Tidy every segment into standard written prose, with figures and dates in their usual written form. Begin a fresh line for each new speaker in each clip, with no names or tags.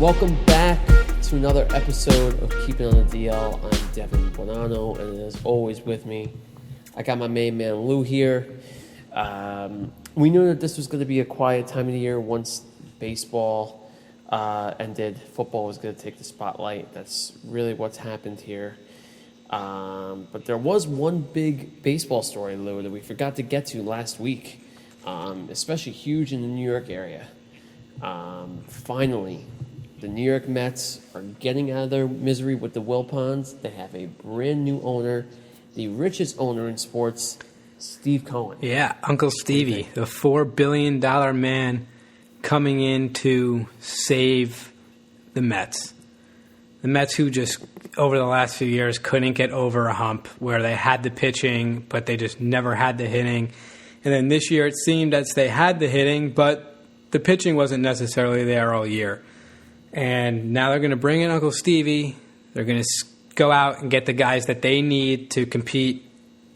Welcome back to another episode of Keeping on the DL. I'm Devin Bonanno, and as always with me, I got my main man Lou here. We knew that this was going to be a quiet time of the year once baseball ended. Football was going to take the spotlight. That's really what's happened here. But there was one big baseball story, Lou, that we forgot to get to last week, especially huge in the New York area. Finally, the New York Mets are getting out of their misery with the Wilpons. They have a brand new owner, the richest owner in sports, Steve Cohen.
Yeah, Uncle Stevie, the $4 billion man coming in to save the Mets. The Mets who just, over the last few years, couldn't get over a hump where they had the pitching, but they just never had the hitting. And then this year it seemed that they had the hitting, but the pitching wasn't necessarily there all year. And now they're going to bring in Uncle Stevie. They're going to go out and get the guys that they need to compete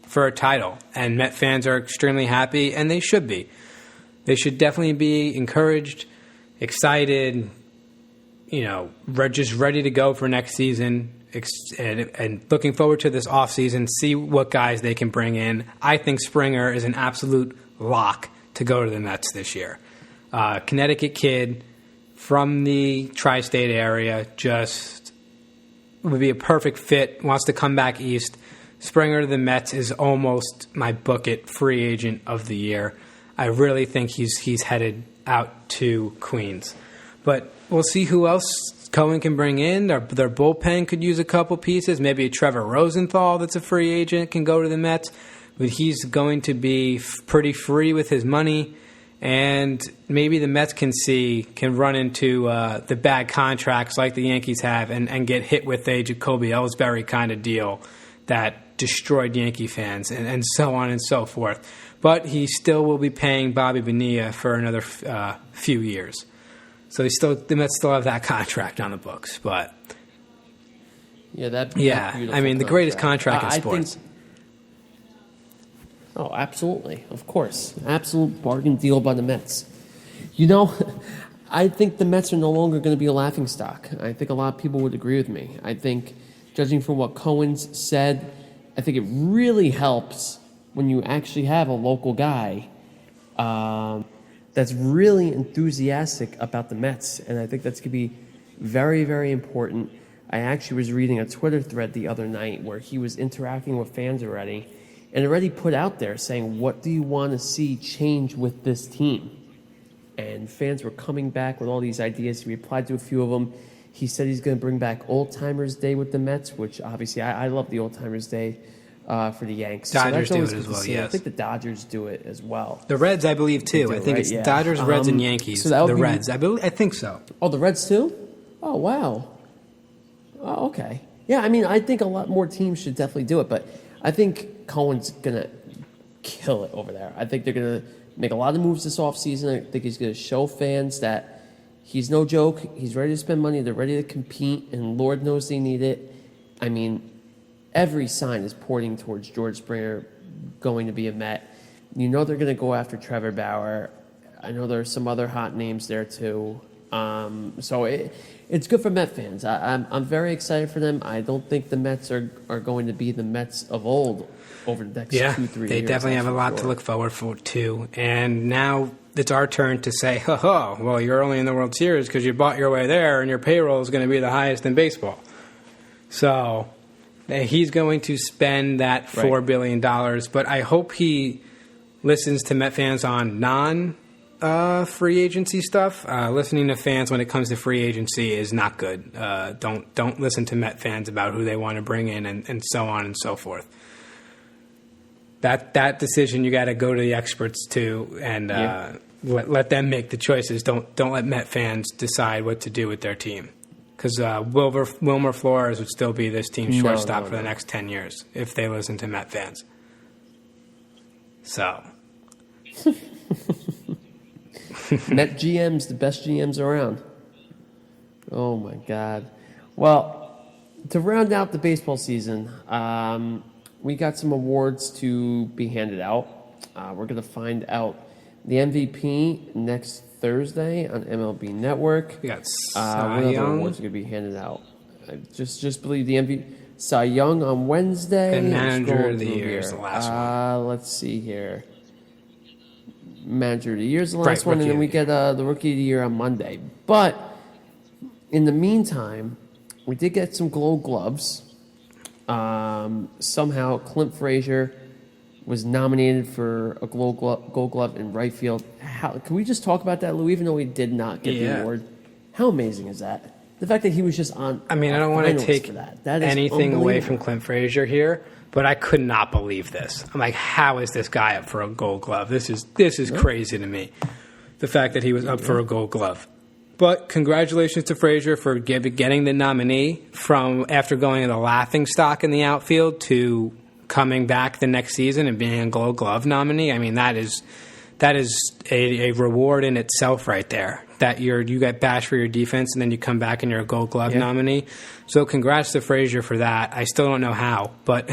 for a title. And Met fans are extremely happy, and they should be. They should definitely be encouraged, excited, just ready to go for next season, and looking forward to this offseason, see what guys they can bring in. I think Springer is an absolute lock to go to the Mets this year. Connecticut kid from the tri-state area, just would be a perfect fit, wants to come back east. Springer to the Mets is almost my book it free agent of the year. I really think he's headed out to Queens. But we'll see who else Cohen can bring in. Their bullpen could use a couple pieces. Maybe a Trevor Rosenthal that's a free agent can go to the Mets. But he's going to be pretty free with his money. And maybe the Mets can run into the bad contracts like the Yankees have and get hit with a Jacoby Ellsbury kind of deal that destroyed Yankee fans and so on and so forth. But he still will be paying Bobby Bonilla for another few years. So the Mets still have that contract on the books. But the greatest contract in sports.
Oh, absolutely. Of course. Absolute bargain deal by the Mets. I think the Mets are no longer going to be a laughingstock. I think a lot of people would agree with me. I think, judging from what Cohen's said, I think it really helps when you actually have a local guy that's really enthusiastic about the Mets. And I think that's going to be very, very important. I actually was reading a Twitter thread the other night where he was interacting with fans already and already put out there saying, what do you want to see change with this team? And fans were coming back with all these ideas. He replied to a few of them. He said he's going to bring back Old Timers Day with the Mets, which obviously I love the Old Timers Day for the Yanks.
Dodgers do it as well, yes.
I think the Dodgers do it as well.
The Reds, I believe, too. I think it's Dodgers, Reds, and Yankees. So the Reds. I think so.
Oh, the Reds, too? Oh, wow. Oh, okay. Yeah, I think a lot more teams should definitely do it, but I think Cohen's going to kill it over there. I think they're going to make a lot of moves this offseason. I think he's going to show fans that he's no joke. He's ready to spend money. They're ready to compete, and Lord knows they need it. Every sign is pointing towards George Springer going to be a Met. They're going to go after Trevor Bauer. I know there are some other hot names there, too. So it's good for Met fans. I'm very excited for them. I don't think the Mets are going to be the Mets of old over the next 2-3 years.
They definitely have a lot to look forward to. And now it's our turn to say, well, you're only in the World Series because you bought your way there and your payroll is going to be the highest in baseball. So he's going to spend that $4 billion. But I hope he listens to Met fans on free agency stuff. Listening to fans when it comes to free agency is not good. Don't listen to Met fans about who they want to bring in and so on and so forth. That decision you got to go to the experts to and let them make the choices. Don't let Met fans decide what to do with their team. Because Wilmer Flores would still be this team's shortstop for the next 10 years if they listen to Met fans. So.
Met GMs, the best GMs around. Oh, my God. Well, to round out the baseball season, we got some awards to be handed out. We're going to find out the MVP next Thursday on MLB Network.
We got
What
Cy
other
Young
awards are going to be handed out? I just believe the MVP Cy Young on Wednesday.
and Manager
Scrolling
of the
through
Year is
here.
the last one.
Let's see here. Manager of the Year is the
Right,
last one, and
Rookie
then
of
we
the
get the Rookie of the Year on Monday. But in the meantime, we did get some Gold Gloves. Somehow Clint Frazier was nominated for a Gold Glove in right field. Can we just talk about that, Lou? Even though he did not get the award, how amazing is that? The fact that he was just on.
I mean, I don't want to take
that is
anything away from
unbelievable.
Clint Frazier here, but I could not believe this. I'm like, how is this guy up for a Gold Glove? This is crazy to me. The fact that he was up for a Gold Glove. But congratulations to Frazier for getting the nominee from after going to the laughing stock in the outfield to coming back the next season and being a Gold Glove nominee. I mean, that is a reward in itself right there. That you get bashed for your defense and then you come back and you're a Gold Glove nominee. So congrats to Frazier for that. I still don't know how, but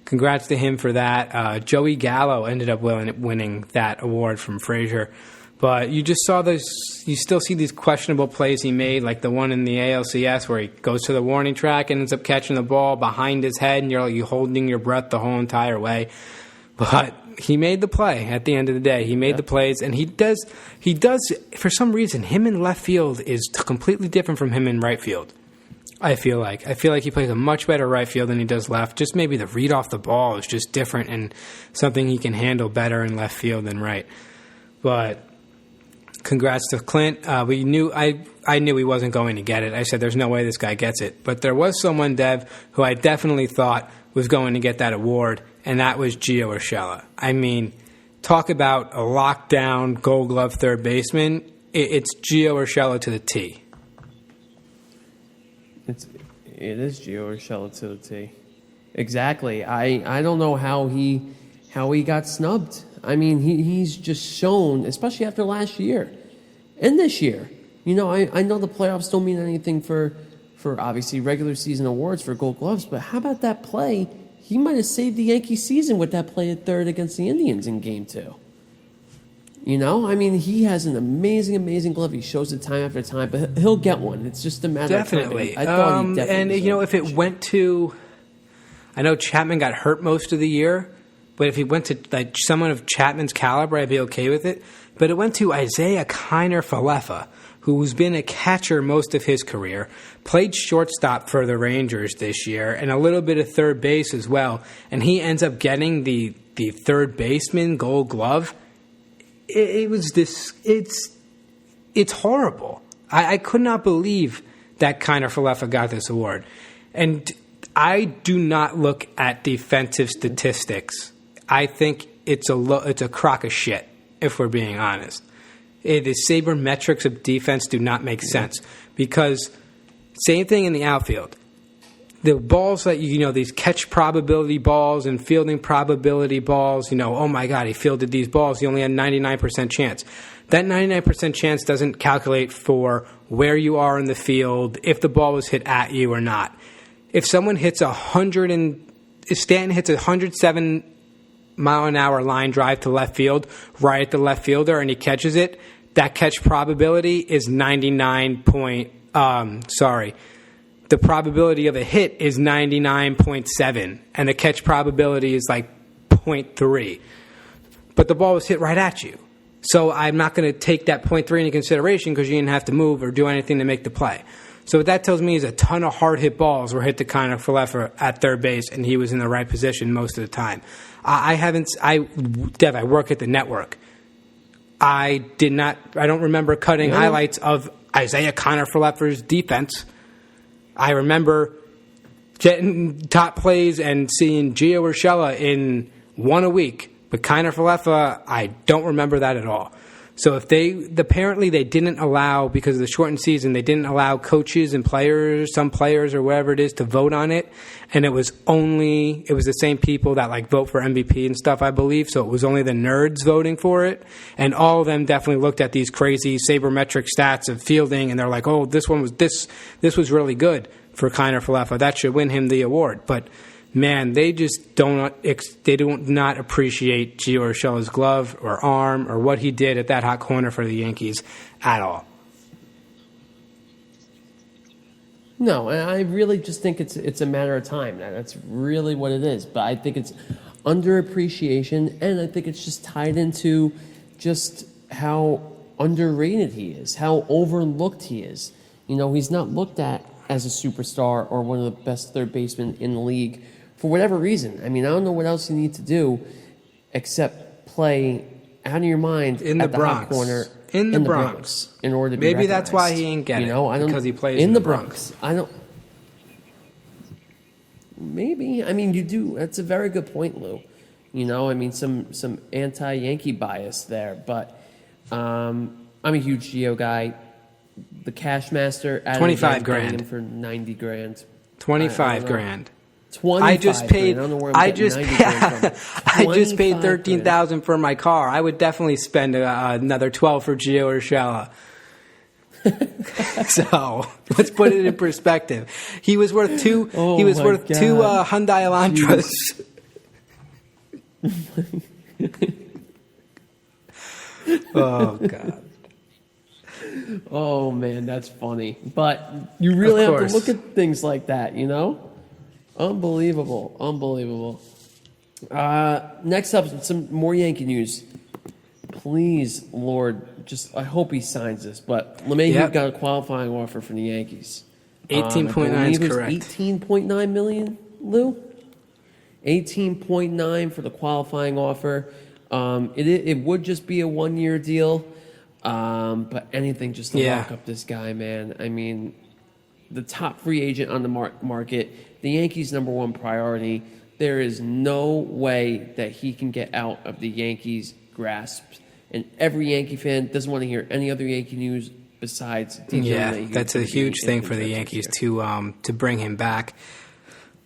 congrats to him for that. Joey Gallo ended up winning that award from Frazier. But you just saw this. You still see these questionable plays he made, like the one in the ALCS where he goes to the warning track and ends up catching the ball behind his head, and you're holding your breath the whole entire way. But he made the play at the end of the day. He made the plays, and he does. For some reason, him in left field is completely different from him in right field. I feel like he plays a much better right field than he does left. Just maybe the read off the ball is just different and something he can handle better in left field than right. But congrats to Clint. I knew he wasn't going to get it. I said, there's no way this guy gets it. But there was someone, Dev, who I definitely thought was going to get that award, and that was Gio Urshela. I mean, talk about a lockdown Gold Glove third baseman. It's Gio Urshela to the T.
It is Gio Urshela to the T. Exactly. I don't know how he got snubbed. I mean, he's just shown, especially after last year and this year. You know, I know the playoffs don't mean anything for obviously regular season awards for Gold Gloves, but how about that play? He might have saved the Yankee season with that play at third against the Indians in Game 2. You know, I mean, he has an amazing glove. He shows it time after time, but he'll get one. It's just a matter of time.
Definitely.
I thought he definitely
and, you know, if it went to, I know Chapman got hurt most of the year, but if he went to like someone of Chapman's caliber, I'd be okay with it. But it went to Isaiah Kiner-Falefa, who's been a catcher most of his career, played shortstop for the Rangers this year, and a little bit of third base as well. And he ends up getting the third baseman Gold Glove. It's horrible. I could not believe that Kiner-Falefa got this award. And I do not look at defensive statistics. I think it's a crock of shit, if we're being honest. The sabermetrics of defense do not make sense because same thing in the outfield. The balls that these catch probability balls and fielding probability balls, oh my God, he fielded these balls. He only had 99% chance. That 99% chance doesn't calculate for where you are in the field, if the ball was hit at you or not. If someone hits if Stanton hits a 107 mile an hour line drive to left field, right at the left fielder, and he catches it, that catch probability is the probability of a hit is 99.7, and the catch probability is like 0.3. But the ball was hit right at you. So I'm not going to take that 0.3 into consideration because you didn't have to move or do anything to make the play. So what that tells me is a ton of hard hit balls were hit to Kiner-Falefa at third base, and he was in the right position most of the time. Dev, I work at the network. I don't remember cutting highlights of Isaiah Kiner-Falefa's defense. I remember getting top plays and seeing Gio Urshela in one a week, but Kiner-Falefa, I don't remember that at all. So apparently they didn't allow, because of the shortened season, they didn't allow coaches and some players or whatever it is to vote on it. And it was the same people that vote for MVP and stuff, I believe. So it was only the nerds voting for it. And all of them definitely looked at these crazy sabermetric stats of fielding. And they're like, oh, this was really good for Kiner-Falefa. That should win him the award. But man, they just do not appreciate Gio Urshela's glove or arm or what he did at that hot corner for the Yankees at all.
No, and I really just think it's a matter of time. That's really what it is. But I think it's underappreciation, and I think it's just tied into just how underrated he is, how overlooked he is. He's not looked at as a superstar or one of the best third basemen in the league for whatever reason. I don't know what else you need to do except play out of your mind
in the
at the
Bronx.
hot corner
In the Bronx.
in order to be
Maybe
recognized.
that's why he ain't get it, because he plays in the Bronx.
I don't. Maybe. You do. That's a very good point, Lou. Some anti-Yankee bias there, but I'm a huge Gio guy. The Cashmaster added
25
getting
grand
him for $90,000.
25 grand.
25
I just paid.
grand. I don't know where I'm
I
getting
just
90 grand from.
I just paid
25
$13,000 for my car. I would definitely spend another 12 for Gio Urshela. So let's put it in perspective. He was worth two.
Oh
he was
my
worth
God.
two Hyundai Elantras. Oh God.
Oh man, that's funny. But you really
Of
have
course.
to look at things like that, Unbelievable. Next up, some more Yankee news. Please, Lord, I hope he signs this. But LeMahieu got a qualifying offer from the Yankees.
18.9 is correct.
18.9 million, Lou. 18.9 for the qualifying offer. It would just be a 1-year deal. But anything just to lock up this guy, man. The top free agent on the market, the Yankees' number one priority. There is no way that he can get out of the Yankees' grasp. And every Yankee fan doesn't want to hear any other Yankee news besides DJ LeMahieu.
That's a huge thing for the Yankees to bring him back.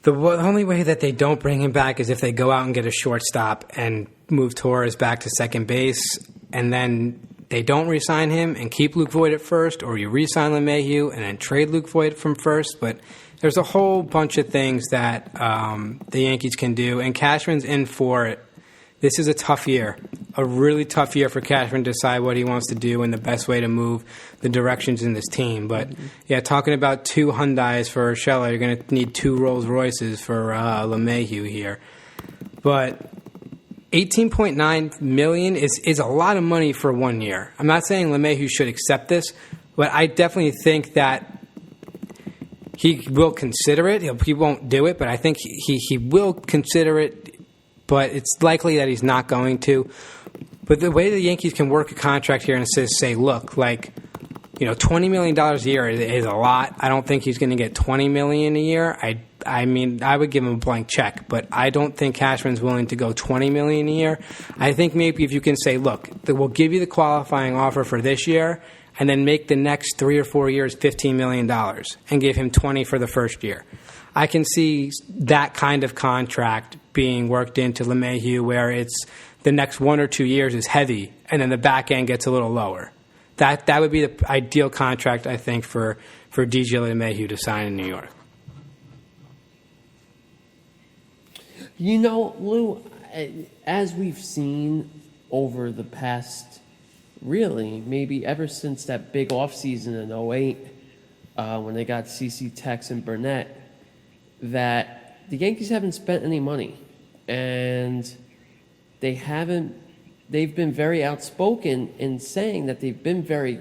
The only way that they don't bring him back is if they go out and get a shortstop and move Torres back to second base, and then they don't re-sign him and keep Luke Voit at first, or you re-sign LeMahieu and then trade Luke Voit from first. But there's a whole bunch of things that the Yankees can do, and Cashman's in for it. This is a tough year, a really tough year for Cashman to decide what he wants to do and the best way to move the directions in this team. But, talking about 2 Hyundais for Urshela, you're going to need 2 Rolls Royces for LeMahieu here. But $18.9 million is a lot of money for 1 year. I'm not saying LeMahieu should accept this, but I definitely think that he will consider it. He won't do it, but I think he will consider it. But it's likely that he's not going to. But the way the Yankees can work a contract here and say, look, $20 million a year is a lot. I don't think he's going to get $20 million a year. I would give him a blank check, but I don't think Cashman's willing to go $20 million a year. I think maybe if you can say, look, we'll give you the qualifying offer for this year, and then make the next 3 or 4 years $15 million, and give him $20 for the first year. I can see that kind of contract being worked into LeMahieu, where it's the next 1 or 2 years is heavy, and then the back end gets a little lower. That would be the ideal contract, I think, for DJ LeMahieu to sign in New York.
Lou, as we've seen over the past, really, maybe ever since that big offseason in 2008, when they got CC Tex and Burnett, that the Yankees haven't spent any money. And they've been very outspoken in saying that they've been very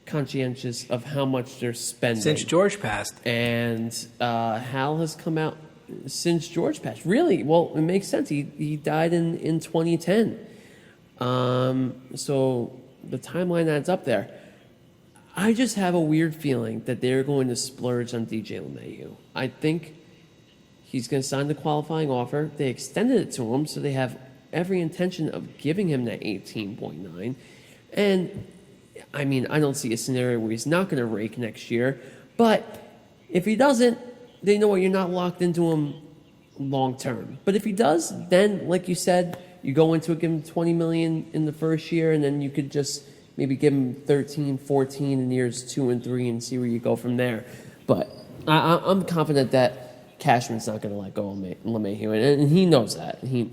conscientious of how much they're spending.
Since George passed.
And Hal has come out since George passed. Really? Well, it makes sense. He died in 2010. So the timeline adds up there. I just have a weird feeling that they're going to splurge on DJ LeMahieu. I think he's going to sign the qualifying offer. They extended it to him, so they have every intention of giving him that 18.9. And, I don't see a scenario where he's not going to rake next year. But if he doesn't, they know you're not locked into him long term. But if he does, then, like you said, you go into it, give him $20 million in the first year, and then you could just maybe give him 13, 14 in years 2 and 3 and see where you go from there. But I'm confident that Cashman's not going to let go of LeMahieu, and he knows that. He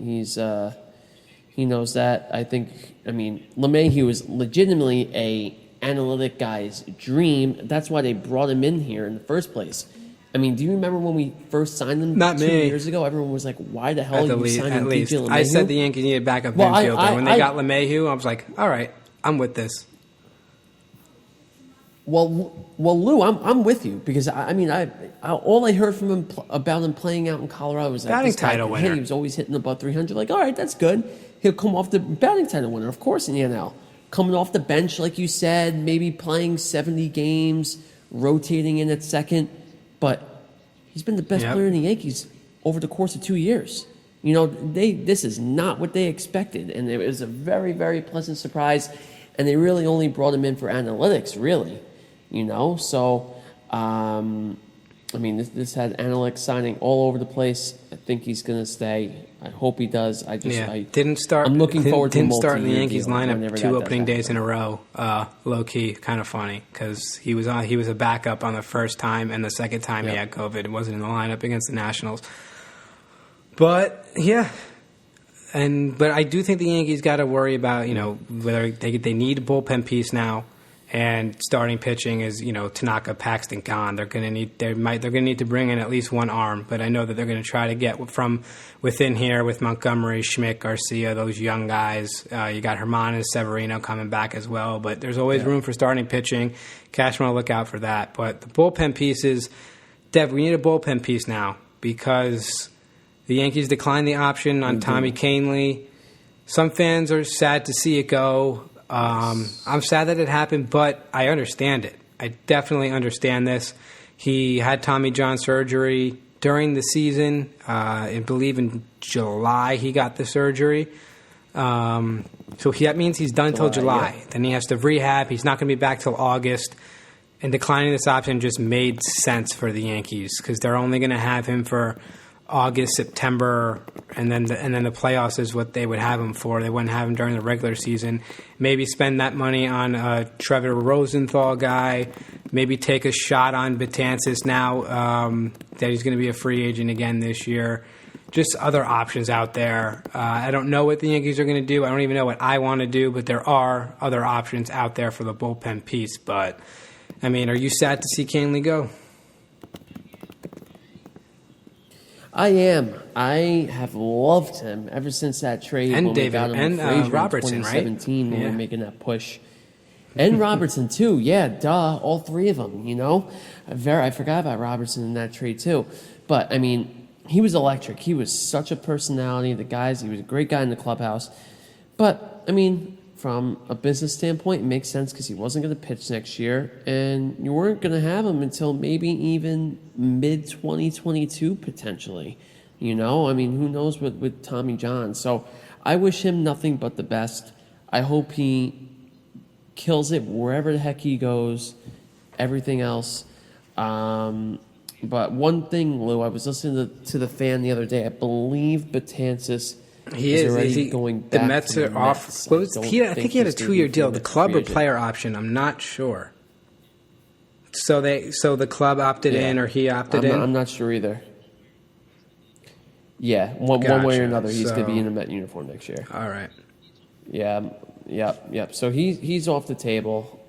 knows that. LeMahieu is legitimately a analytic guy's dream. That's why they brought him in here in the first place. Do you remember when we first signed him
Not
2
me.
years ago? Everyone was like, why the hell are you signing DJ LeMahieu?
I said the Yankees needed backup infielder. When they got LeMahieu, I was like, all right, I'm with this.
Well, Lou, I'm with you because all I heard from him about him playing out in Colorado was that
Batting
this guy
title
could hit.
winner.
He was always hitting above 300. Like, all right, that's good. He'll come off the batting title winner, of course, in the NL. Coming off the bench, like you said, maybe playing 70 games, rotating in at second, but he's been the best player in the Yankees over the course of 2 years. This is not what they expected, and it was a very, very pleasant surprise. And they really only brought him in for analytics, really. So this had analytics signing all over the place. I think he's going to stay. I hope he does.
Didn't start.
I'm looking forward to
didn't start in the Yankees
deal
lineup 2 opening days in a row. Low key, kind of funny because he was a backup on the first time, and the second time he had COVID and wasn't in the lineup against the Nationals. But yeah. But I do think the Yankees got to worry about whether they need a bullpen piece now, and starting pitching is Tanaka, Paxton gone. They're gonna need to bring in at least one arm, but I know that they're gonna try to get from within here with Montgomery, Schmidt, Garcia, those young guys. You got Herman and Severino coming back as well, but there's always room for starting pitching. Cashman will look out for that. But the bullpen pieces, Dev, we need a bullpen piece now because the Yankees declined the option on Tommy Kahnle. Some fans are sad to see it go. I'm sad that it happened, but I understand it. I definitely understand this. He had Tommy John surgery during the season. I believe in July he got the surgery. So that means he's done until July. Yeah. Then he has to rehab. He's not going to be back till August. And declining this option just made sense for the Yankees because they're only going to have him for August, September, and then the playoffs is what they would have him for. They wouldn't have him during the regular season. Maybe spend that money on a Trevor Rosenthal guy. Maybe take a shot on Betances now that he's going to be a free agent again this year. Just other options out there. I don't know what the Yankees are going to do. I don't even know what I want to do, but there are other options out there for the bullpen piece. But, are you sad to see Kahnle go?
I am. I have loved him ever since that trade
and
when
David,
we got him
and
Frazier
Robertson,
in 2017
right?
when we were making that push. And Robertson, too. Yeah, duh. All three of them, I forgot about Robertson in that trade, too. But, he was electric. He was such a personality. He was a great guy in the clubhouse. But, from a business standpoint, it makes sense because he wasn't going to pitch next year, and you weren't going to have him until maybe even mid-2022, potentially. Who knows with Tommy John. So I wish him nothing but the best. I hope he kills it wherever the heck he goes, everything else. But one thing, Lou, I was listening to the fan the other day. I believe Betances is already going back.
The Mets are off. I think he had a 2-year deal. The club or player option, I'm not sure. So the club opted in, or he opted in.
I'm not sure either. Yeah, one way or another, he's going to be in a Met uniform next year.
All right.
Yeah, yep. So he's off the table.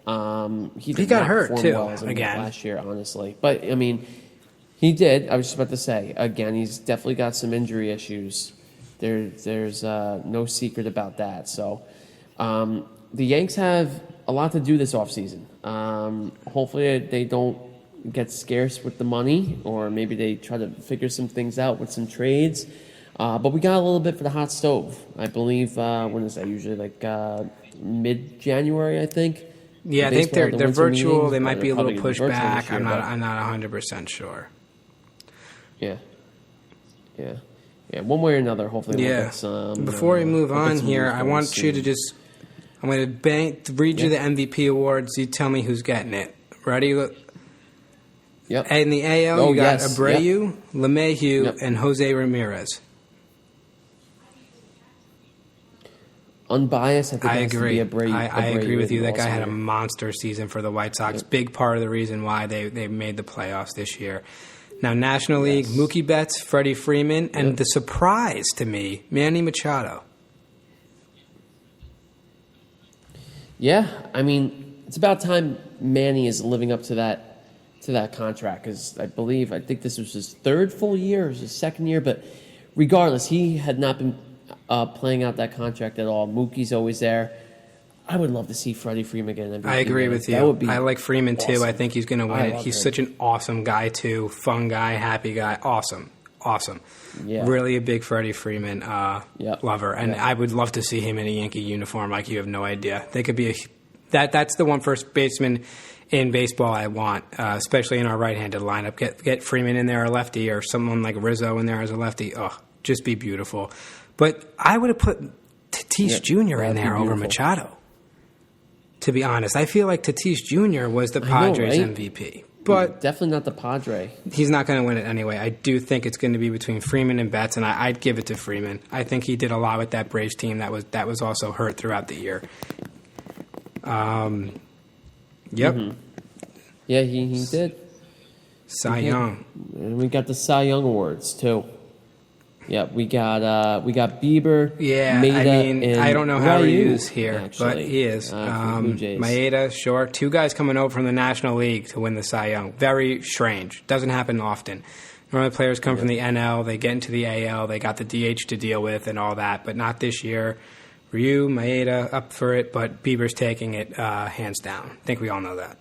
He
got hurt too
again last year, honestly. But he did. I was just about to say again. He's definitely got some injury issues. There's no secret about that. So the Yanks have a lot to do this offseason. Hopefully they don't get scarce with the money, or maybe they try to figure some things out with some trades. But we got a little bit for the hot stove. I believe, when is that? Usually like mid-January, I think.
Yeah, I think they're virtual.
Meetings,
they might be a little pushed back.
Year,
I'm not 100% sure.
Yeah. One way or another, hopefully we'll get some.
Before we move on here, I want you to just... I'm going to read you the MVP awards. You tell me who's getting it. Ready?
Yep.
In the AL, you got Abreu, LeMahieu, and Jose Ramirez.
Unbiased, I think
I
it has
agree.
to be Abreu.
I agree with you. That guy had a
here.
monster season for the White Sox. Big part of the reason why they made the playoffs this year. Now, National League, Mookie Betts, Freddie Freeman, and the surprise to me, Manny Machado.
Yeah, I mean, it's about time Manny is living up to that contract, because I think this was his third full year, or his second year, but regardless, he had not been playing out that contract at all. Mookie's always there. I would love to see Freddie Freeman again.
I agree with you.
That would be
I like Freeman
awesome.
too. I think he's going to win it. He's such an awesome guy too. Fun guy, happy guy. Awesome. Yeah. Really a big Freddie Freeman lover. And I would love to see him in a Yankee uniform like you have no idea. They could be that's the one first baseman in baseball I want, especially in our right-handed lineup. Get Freeman in there, a lefty, or someone like Rizzo in there as a lefty. Oh, just be beautiful. But I would have put Tatis Jr. in there over Machado. To be honest, I feel like Tatis Jr. was the Padres MVP. But
definitely not the Padre.
He's not going to win it anyway. I do think it's going to be between Freeman and Betts, and I'd give it to Freeman. I think he did a lot with that Braves team that was also hurt throughout the year. Yep.
Mm-hmm. Yeah, he did.
Cy Young.
And we got the Cy Young Awards too. Yeah, we got Bieber.
Yeah,
Maeda,
I mean,
and
I don't know how
Ryu,
Ryu's here,
actually,
but he is. Maeda, sure. 2 guys coming over from the National League to win the Cy Young. Very strange. Doesn't happen often. Normally players come from the NL, they get into the AL, they got the DH to deal with and all that, but not this year. Ryu, Maeda, up for it, but Bieber's taking it hands down. I think we all know that.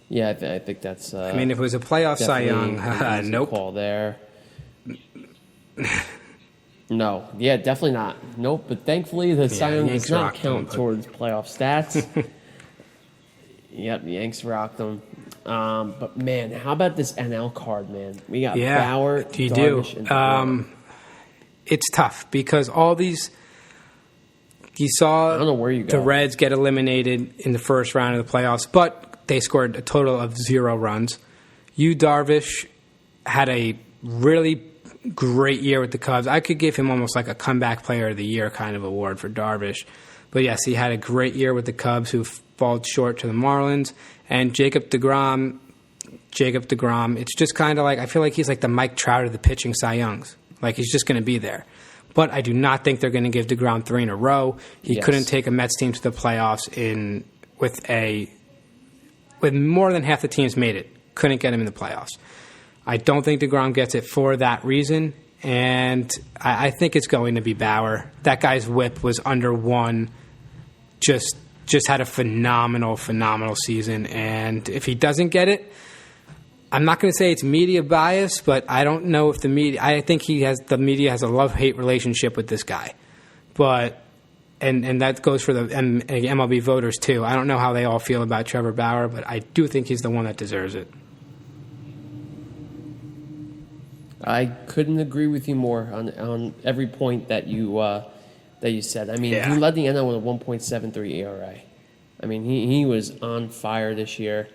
Yeah, I think that's.
I mean, if it was a playoff Cy Young, nope.
Call there. No, yeah, definitely not. Nope. But thankfully, the Cy Young does not count towards playoff stats. Yep, the Yanks rocked them. But man, how about this NL card, man? We got Bauer, Darvish, and DeGrom.
It's tough because all these. You saw
I don't know where you
the Reds get eliminated in the first round of the playoffs, but they scored a total of 0 runs. Darvish had a really great year with the Cubs. I could give him almost like a comeback player of the year kind of award for Darvish. But yes, he had a great year with the Cubs, who fell short to the Marlins. And Jacob DeGrom, it's just kind of like, I feel like he's like the Mike Trout of the pitching Cy Youngs. Like, he's just going to be there. But I do not think they're going to give DeGrom 3 in a row. He couldn't take a Mets team to the playoffs with more than half the teams made it. Couldn't get him in the playoffs. I don't think DeGrom gets it for that reason, and I think it's going to be Bauer. That guy's whip was under 1. Just had a phenomenal season, and if he doesn't get it, I'm not going to say it's media bias, but I don't know if the media. I think the media has a love-hate relationship with this guy, but and that goes for the MLB voters too. I don't know how they all feel about Trevor Bauer, but I do think he's the one that deserves it.
I couldn't agree with you more on every point that you said. I mean, he led the NL with a 1.73 ERA. I mean, he was on fire this year.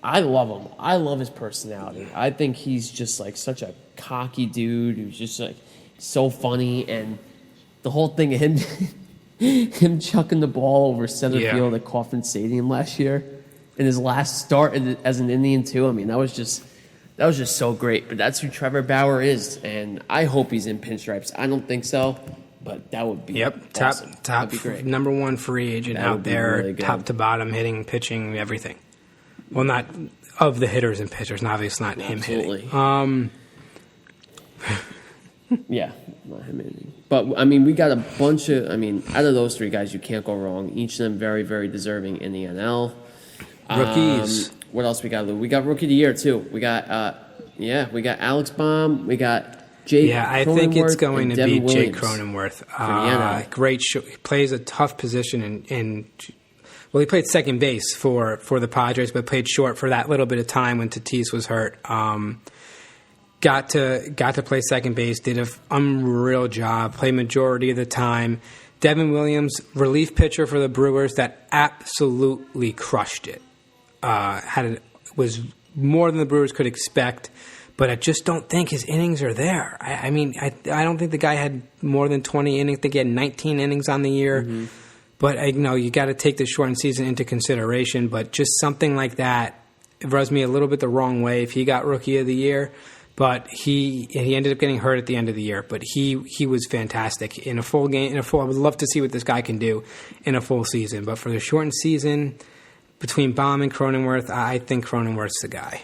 I love him. I love his personality. I think he's just like such a cocky dude who's just like so funny, and the whole thing of him chucking the ball over center field at Kauffman Stadium last year in his last start as an Indian too. I mean, that was just so great. But that's who Trevor Bauer is, and I hope he's in pinstripes. I don't think so, but that would be awesome.
Top number 1 free agent out there, really top to bottom, hitting, pitching, everything. Well, not of the hitters and pitchers. Obviously, not him hitting.
Yeah, not him hitting. But, I mean, we got a bunch of, out of those 3 guys, you can't go wrong. Each of them very, very deserving in the NL.
Rookies.
What else we got? We got Rookie of the Year, too. We got, we got Alex Baum. We got Jake Cronenworth.
I think it's going to be
Devin
Jake
Williams
Cronenworth. Great show. He plays a tough position well, he played second base for the Padres, but played short for that little bit of time when Tatis was hurt. Got to play second base, did an unreal job, played majority of the time. Devin Williams, relief pitcher for the Brewers, that absolutely crushed it. Was more than the Brewers could expect, but I just don't think his innings are there. I don't think the guy had more than 20 innings. I think he had 19 innings on the year. Mm-hmm. But you got to take the shortened season into consideration. But just something like that, rubs me a little bit the wrong way if he got Rookie of the Year. But he ended up getting hurt at the end of the year. But he was fantastic in a full game. I would love to see what this guy can do in a full season. But for the shortened season, between Baum and Cronenworth, I think Cronenworth's the guy.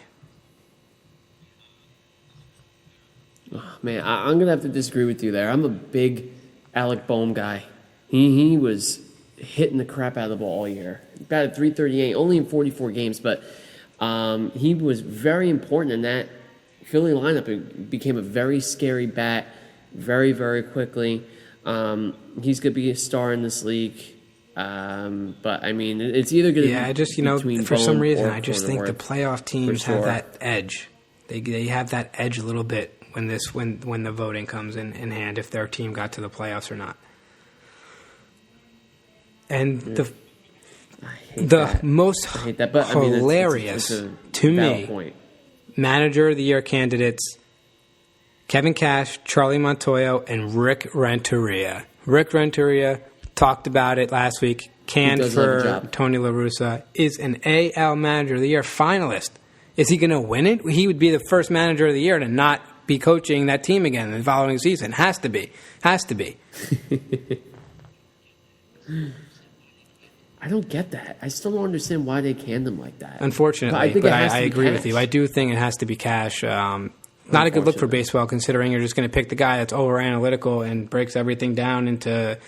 Oh, man, I'm going to have to disagree with you there. I'm a big Alec Boehm guy. He was hitting the crap out of the ball all year. Batted .338, only in 44 games, but he was very important in that Philly lineup. It became a very scary bat very, very quickly. He's going to be a star in this league. But, I mean, it's either going to be
I just, for some reason, I just think the playoff teams have that edge. They have that edge a little bit when the voting comes in hand, if their team got to the playoffs or not. And the most hilarious to me Manager of the Year candidates: Kevin Cash, Charlie Montoyo, and Rick Renteria. Rick Renteria, talked about it last week, canned for Tony La Russa, is an AL Manager of the Year finalist. Is he going to win it? He would be the first Manager of the Year to not be coaching that team again in the following season. Has to be.
I don't get that. I still don't understand why they canned him like that.
Unfortunately, but I agree with you. I do think it has to be Cash. Not a good look for baseball, considering you're just going to pick the guy that's over analytical and breaks everything down into,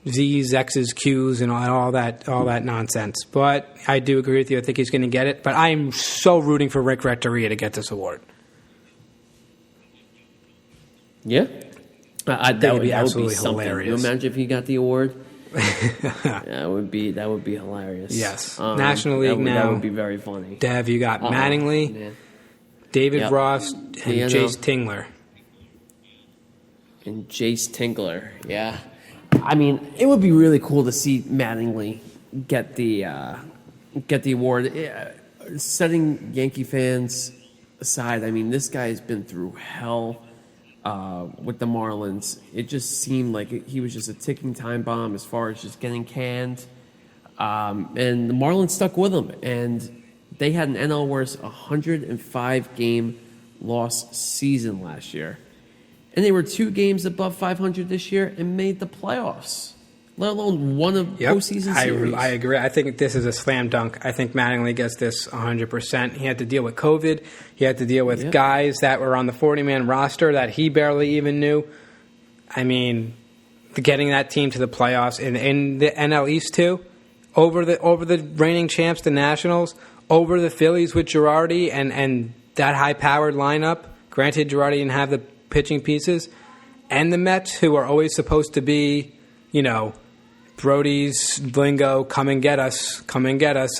Z's, X's, Q's, and all that nonsense. But I do agree with you. I think he's going to get it. But I'm so rooting for Rick Renteria to get this award.
Yeah, that would be
absolutely
hilarious. Can you imagine if he got the award? that would be hilarious.
Yes, National League now.
That would be very funny.
Dev, you got Mattingly, David Ross, and Jace Tingler.
And Jace Tingler, yeah. I mean, it would be really cool to see Mattingly get the award. Setting Yankee fans aside, I mean, this guy has been through hell with the Marlins. It just seemed like he was just a ticking time bomb as far as just getting canned. And the Marlins stuck with him, and they had an NL worst 105-game loss season last year. And they were 2 games above 500 this year and made the playoffs, let alone won a postseason series.
I agree. I think this is a slam dunk. I think Mattingly gets this 100%. He had to deal with COVID. He had to deal with guys that were on the 40-man roster that he barely even knew. I mean, getting that team to the playoffs in the NL East too, over the reigning champs, the Nationals, over the Phillies with Girardi and that high-powered lineup. Granted, Girardi didn't have the pitching pieces, and the Mets, who are always supposed to be, Brody's lingo, come and get us.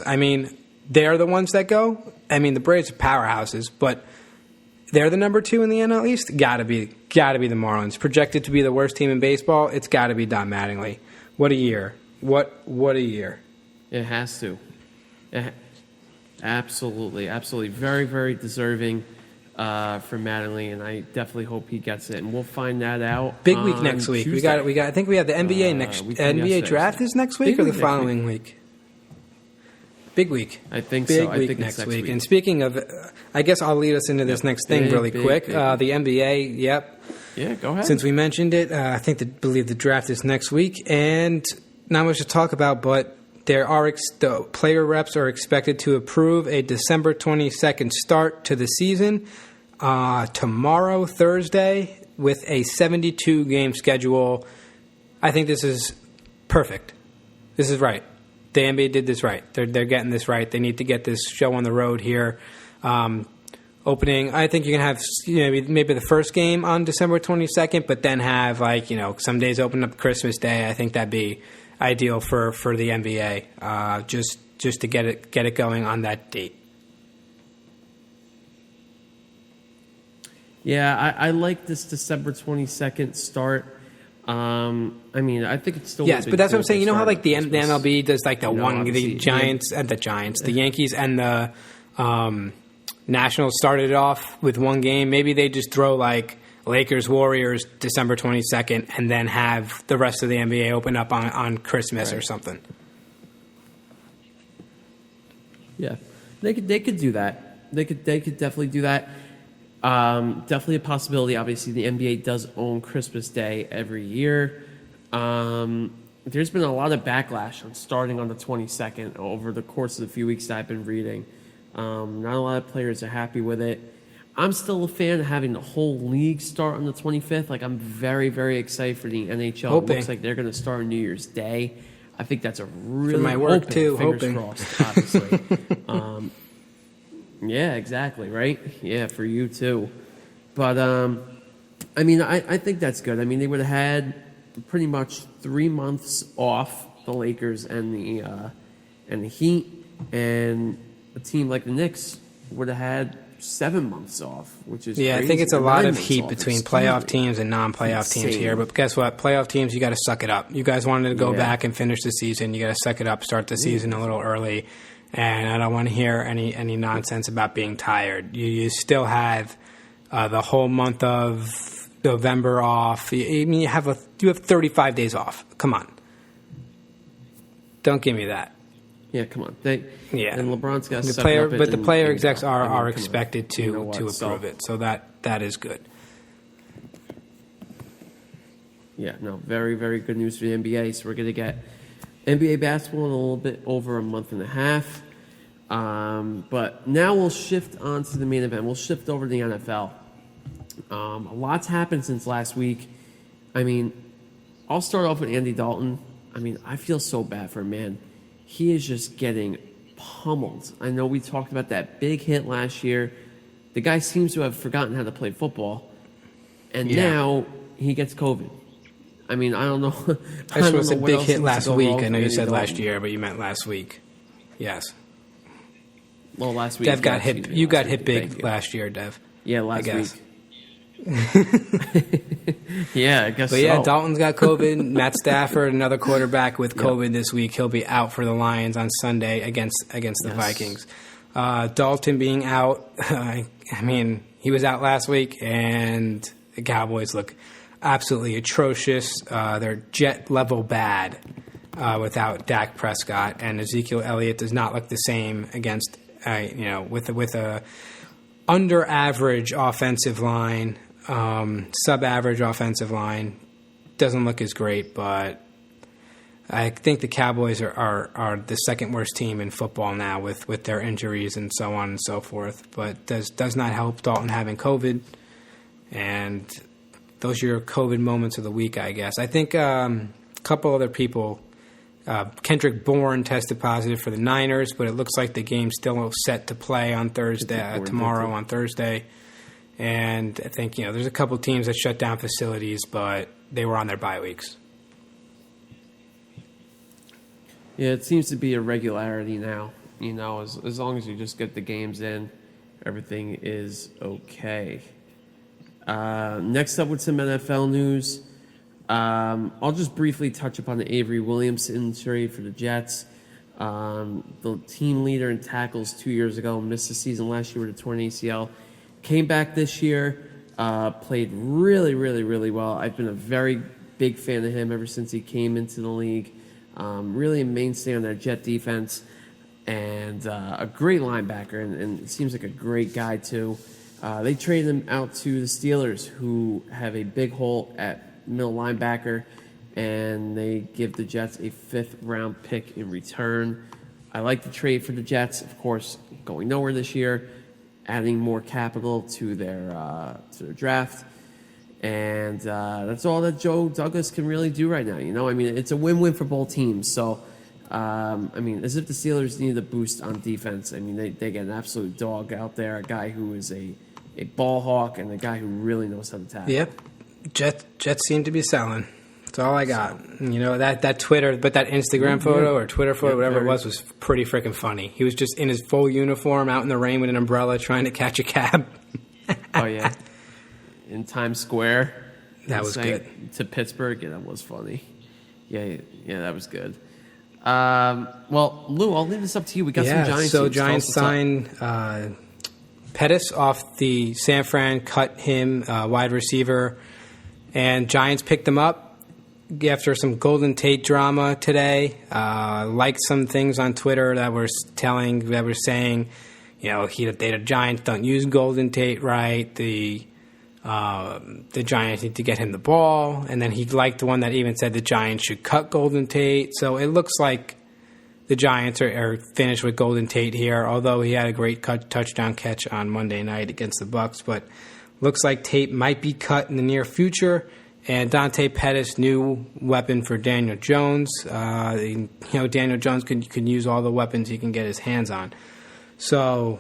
I mean, they're the ones that go. I mean, the Braves are powerhouses, but they're the number 2 in the NL East. Gotta be the Marlins. Projected to be the worst team in baseball. It's gotta be Don Mattingly. What a year! What a year!
It has to. Absolutely. Very, very deserving for Mattingly, and I definitely hope he gets it. And we'll find that out.
Big week next week.
Tuesday.
We got. I think we have the NBA NBA draft is next week or the following week. Big week.
I think
so.
I think
next week. And speaking of, I guess I'll lead us into this next thing really quick. The NBA. Yep.
Yeah, go ahead.
Since we mentioned it, I believe the draft is next week, and not much to talk about, but the player reps are expected to approve a December 22nd start to the season tomorrow, Thursday, with a 72-game schedule. I think this is perfect. This is right. The NBA did this right. They're getting this right. They need to get this show on the road here. Opening, I think you can have maybe the first game on December 22nd, but then have some days open up Christmas Day. I think that'd be ideal for the NBA, just to get it going on that date.
Yeah, I like this December 22nd start. I mean, I think it's still
but that's what I'm saying. You know how the MLB does the the Yankees and the Nationals started off with one game. Maybe they just throw Lakers, Warriors, December 22nd, and then have the rest of the NBA open up on Christmas or something.
Yeah. They could do that. They could definitely do that. Definitely a possibility. Obviously, the NBA does own Christmas Day every year. There's been a lot of backlash on starting on the 22nd over the course of the few weeks that I've been reading. Not a lot of players are happy with it. I'm still a fan of having the whole league start on the 25th. Like, I'm very, very excited for the NHL.
Hoping.
It looks like they're going to start on New Year's Day. I think that's a really
For my work, too,
fingers
hoping.
crossed, obviously. Yeah, exactly, right? Yeah, for you too. But, I mean, I think that's good. I mean, they would have had pretty much 3 months off, the Lakers and the Heat, and a team like the Knicks would have had 7 months off, which is
crazy.
I
think it's a lot of heat
off.
between playoff teams and non-playoff teams here. But guess what? Playoff teams, you got to suck it up. You guys wanted to go back and finish the season. You got to suck it up, start the season a little early. And I don't want to hear any nonsense about being tired. You still have the whole month of November off. You have 35 days off. Come on, don't give me that.
Yeah, come on. And LeBron's got
the player execs are expected to approve it. So that is good.
Yeah, no, very, very good news for the NBA. So we're going to get NBA basketball in a little bit over a month and a half. But now we'll shift on to the main event. We'll shift over to the NFL. A lot's happened since last week. I mean, I'll start off with Andy Dalton. I mean, I feel so bad for him, man. He is just getting pummeled. I know we talked about that big hit last year. The guy seems to have forgotten how to play football. And now he gets COVID. I mean, I don't know.
This was a big hit last week. I know you said
Dalton.
last year, but you meant last week. Yes.
Well, last week.
Dev got hit. You got hit big last year, Dev.
Yeah, last week. Yeah, I guess.
But yeah, Dalton's got COVID. Matt Stafford, another quarterback with COVID this week. He'll be out for the Lions on Sunday against the Vikings. Dalton being out. I mean, he was out last week, and the Cowboys look absolutely atrocious. They're jet level bad without Dak Prescott, and Ezekiel Elliott does not look the same against with a under average offensive line, sub average offensive line. Doesn't look as great, but I think the Cowboys are the second worst team in football now with their injuries and so on and so forth. But does not help Dalton having COVID, and those are your COVID moments of the week, I guess. I think a couple other people. Kendrick Bourne tested positive for the Niners, but it looks like the game's still set to play on Thursday, tomorrow on Thursday. And I think, there's a couple teams that shut down facilities, but they were on their bye weeks.
Yeah, it seems to be a regularity now. As long as you just get the games in, everything is okay. Next up with some NFL news. I'll just briefly touch upon the Avery Williamson trade for the Jets. The team leader in tackles 2 years ago, missed the season last year with a torn ACL. Came back this year, played really, really, really well. I've been a very big fan of him ever since he came into the league. Really a mainstay on that Jet defense, and a great linebacker, and it seems like a great guy too. They traded him out to the Steelers, who have a big hole at middle linebacker, and they give the Jets a 5th-round pick in return. I like the trade for the Jets, of course, going nowhere this year, adding more capital to their draft, and that's all that Joe Douglas can really do right now. I mean, it's a win-win for both teams. So, as if the Steelers needed a boost on defense. I mean, they get an absolute dog out there, a guy who is a ball hawk and a guy who really knows how to tackle.
Yep. Jets seem to be selling. That's all I got. That Twitter, but that Instagram photo or Twitter photo, whatever it was pretty freaking funny. He was just in his full uniform out in the rain with an umbrella trying to catch a cab.
Oh, yeah. In Times Square.
That was good.
To Pittsburgh. Yeah, that was funny. Yeah, that was good. Well, Lou, I'll leave this up to you. We got some Giants.
So Giants signed Pettis off the San Fran, cut him, wide receiver. And Giants picked him up after some Golden Tate drama today. Liked some things on Twitter that were saying The Giants don't use Golden Tate right. The Giants need to get him the ball. And then he liked the one that even said the Giants should cut Golden Tate. So it looks like the Giants are finished with Golden Tate here, although he had a great touchdown catch on Monday night against the Bucs. But looks like Tate might be cut in the near future. And Dante Pettis, new weapon for Daniel Jones. Daniel Jones can use all the weapons he can get his hands on. So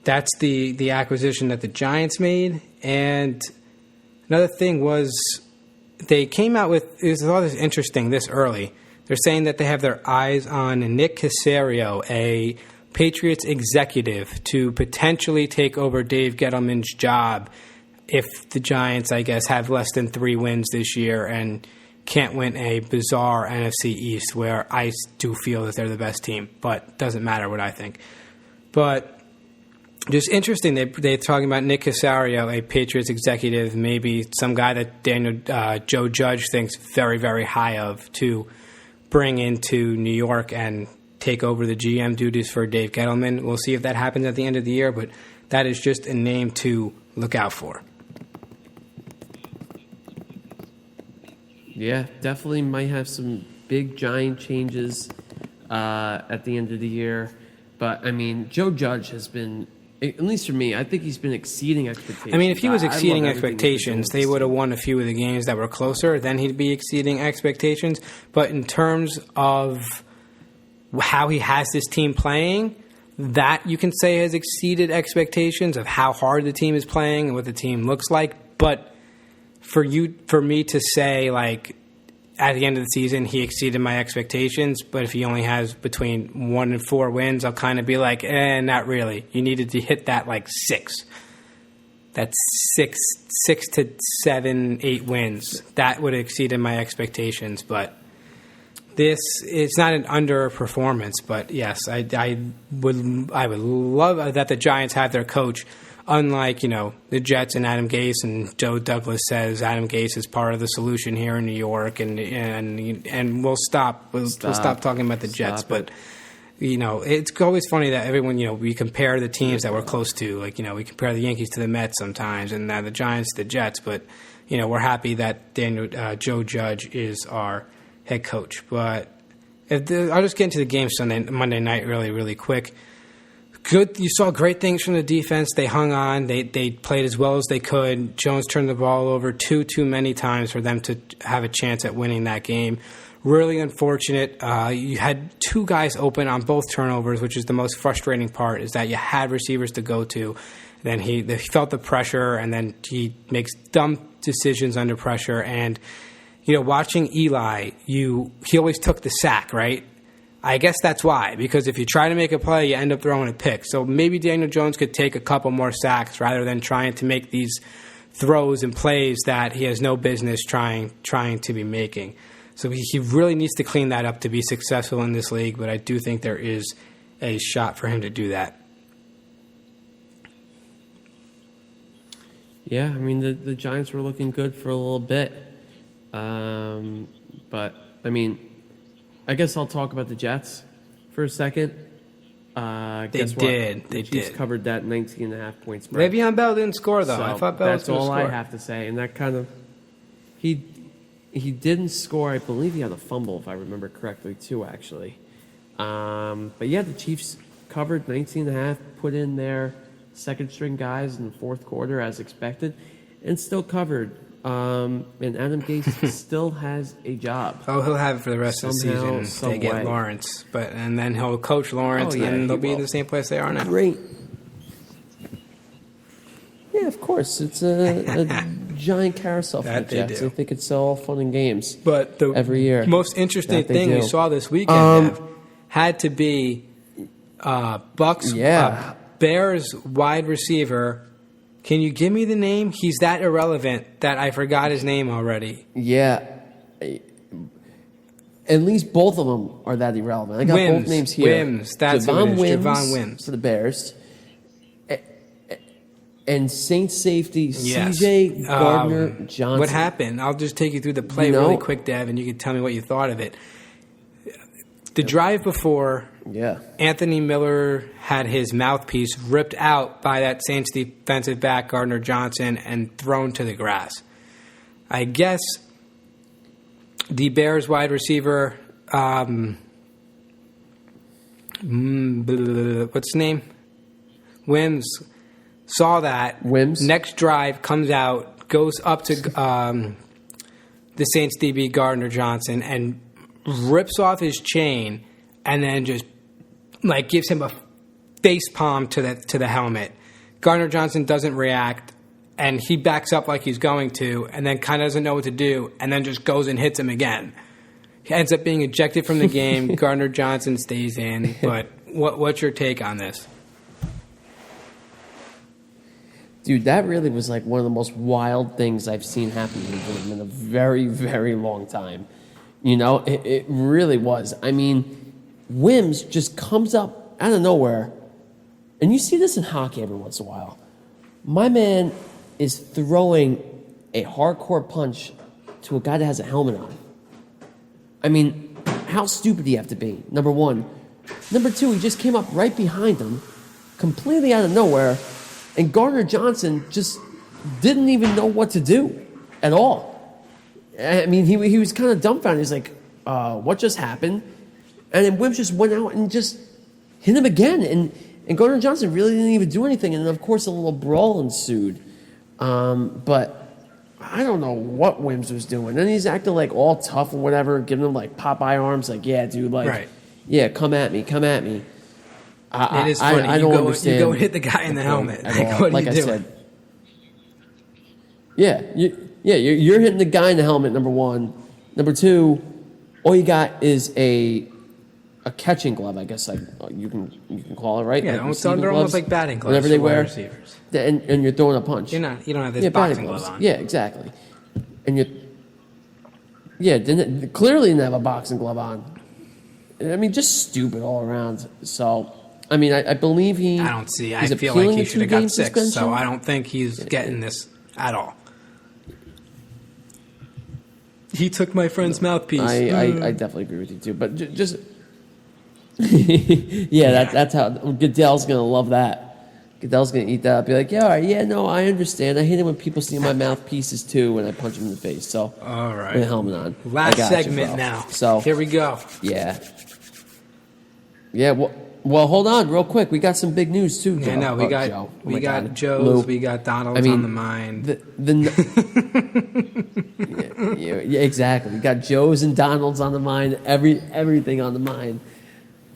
that's the acquisition that the Giants made. And another thing was they came out with, I thought this interesting this early. They're saying that they have their eyes on Nick Caserio, a Patriots executive, to potentially take over Dave Gettleman's job if the Giants, I guess, have less than 3 wins this year and can't win a bizarre NFC East where I do feel that they're the best team, but doesn't matter what I think. But just interesting, they're talking about Nick Caserio, a Patriots executive, maybe some guy that Joe Judge thinks very, very high of, to bring into New York and take over the GM duties for Dave Gettleman. We'll see if that happens at the end of the year, but that is just a name to look out for.
Yeah, definitely might have some big Giant changes at the end of the year. But, I mean, Joe Judge has been, at least for me, I think he's been exceeding expectations.
I mean, if he was exceeding expectations, they would have won a few of the games that were closer. Then he'd be exceeding expectations. But in terms of how he has this team playing, that you can say has exceeded expectations of how hard the team is playing and what the team looks like. But for me to say, like, at the end of the season, he exceeded my expectations, but if he only has between 1 and 4 wins, I'll kind of be like, not really. You needed to hit that, like, 6. That's 6 to 7, 8 wins. That would have exceeded my expectations, but it's not an underperformance, but yes, I would love that the Giants have their coach. Unlike, the Jets and Adam Gase, and Joe Douglas says Adam Gase is part of the solution here in New York, and we'll stop talking about the Jets. But it's always funny that everyone, we compare the teams that we're close to. Like, we compare the Yankees to the Mets sometimes, and the Giants to the Jets. But we're happy that Joe Judge is our head coach. But I'll just get into the game Monday night really, really quick. Good. You saw great things from the defense. They hung on. They played as well as they could. Jones turned the ball over too many times for them to have a chance at winning that game. Really unfortunate. You had 2 guys open on both turnovers, which is the most frustrating part, is that you had receivers to go to. Then he felt the pressure, and then he makes dumb decisions under pressure. And, watching Eli, he always took the sack, right? I guess that's why, because if you try to make a play, you end up throwing a pick. So maybe Daniel Jones could take a couple more sacks rather than trying to make these throws and plays that he has no business trying to be making. So he really needs to clean that up to be successful in this league, but I do think there is a shot for him to do that.
Yeah, I mean, the Giants were looking good for a little bit. But, I mean, I guess I'll talk about the Jets for a second. The Chiefs covered that 19.5 point spread.
Le'Veon Bell didn't score, though.
So
I thought Bell was going to score.
That's all I have to say. And that kind of... He didn't score. I believe he had a fumble, if I remember correctly, too, actually. But, yeah, the Chiefs covered 19.5, put in their second-string guys in the fourth quarter as expected, and still covered. And Adam Gase still has a job.
Oh, he'll have it for the rest of the season. They get Lawrence, and then he'll coach Lawrence, and they'll be in the same place they are now.
Great. Yeah, of course. It's a giant carousel for the Jets. I think it's all fun and games. But every year,
most interesting thing we saw this weekend had to be Bucs Bears wide receiver. Can you give me the name? He's that irrelevant that I forgot his name already.
Yeah. At least both of them are that irrelevant. I got both names here.
That's Javon Wims
for the Bears. And Saints safety C.J. Gardner-Johnson.
What happened? I'll just take you through the play really quick, Dev, and you can tell me what you thought of it. The drive before,
Yeah.
Anthony Miller had his mouthpiece ripped out by that Saints defensive back, Gardner Johnson, and thrown to the grass. I guess the Bears wide receiver, what's his name? Wims, saw that.
Wims?
Next drive, comes out, goes up to the Saints DB, Gardner Johnson, and rips off his chain and then just gives him a face palm to the helmet. Gardner Johnson doesn't react, and he backs up like he's going to, and then kind of doesn't know what to do, and then just goes and hits him again. He ends up being ejected from the game. Gardner Johnson stays in. But what's your take on this?
Dude, that really was one of the most wild things I've seen happen to him in a very, very long time. It really was. I mean, Wims just comes up out of nowhere, and you see this in hockey every once in a while. My man is throwing a hardcore punch to a guy that has a helmet on. I mean, how stupid do you have to be? Number one. Number two, he just came up right behind him, completely out of nowhere, and Gardner Johnson just didn't even know what to do at all. I mean, he was kind of dumbfounded. He's like, what just happened? And then Wims just went out and just hit him again. And Gardner Johnson really didn't even do anything. And then, of course, a little brawl ensued. But I don't know what Wims was doing. And he's acting all tough or whatever, giving him Popeye arms. Yeah, dude,
right.
Yeah, come at me.
It is funny.
I don't understand.
You go hit the guy in the helmet. What are you doing?
You're hitting the guy in the helmet, number one. Number two, all you got is a catching glove, I guess you can call it, right?
Yeah, they're almost like batting gloves.
Whatever they wear,
receivers.
And you're throwing a punch.
You don't have this boxing glove on.
Yeah, exactly. And clearly didn't have a boxing glove on. I mean, just stupid all around. So, I mean, I believe he.
I don't see. I feel like he should have got 6. So I don't think he's getting this at all. He took my friend's mouthpiece.
I definitely agree with you too. But just that's how Goodell's gonna love that. Goodell's gonna eat that up. Be like, yeah, all right, yeah, no, I understand. I hate it when people see my mouthpieces too when I punch them in the face. So
all right,
with a helmet on.
Last segment now.
So
here we go.
Yeah. Well, hold on, real quick. We got some big news too. Joe.
Yeah, no, we got
Joe.
we got Joe's, we got Donald's on the mind.
Yeah, exactly. We got Joe's and Donald's on the mind. Everything on the mind.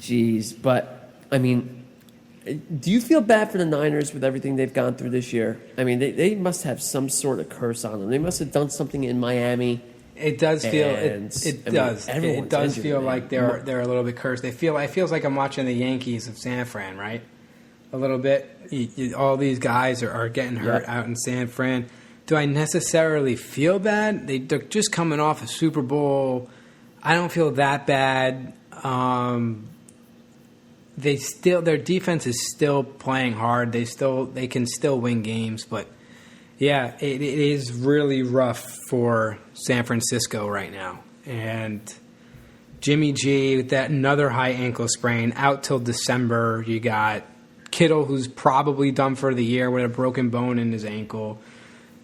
Jeez, but I mean, do you feel bad for the Niners with everything they've gone through this year? I mean, they must have some sort of curse on them. They must have done something in Miami.
It does feel it does feel like they're a little bit cursed. It feels like I'm watching the Yankees of San Fran, right? A little bit. All these guys are getting hurt out in San Fran. Do I necessarily feel bad? They're just coming off a Super Bowl. I don't feel that bad. Their defense is still playing hard. They can still win games, but yeah, it is really rough for San Francisco right now. And Jimmy G with that another high ankle sprain out till December. You got Kittle, who's probably done for the year with a broken bone in his ankle.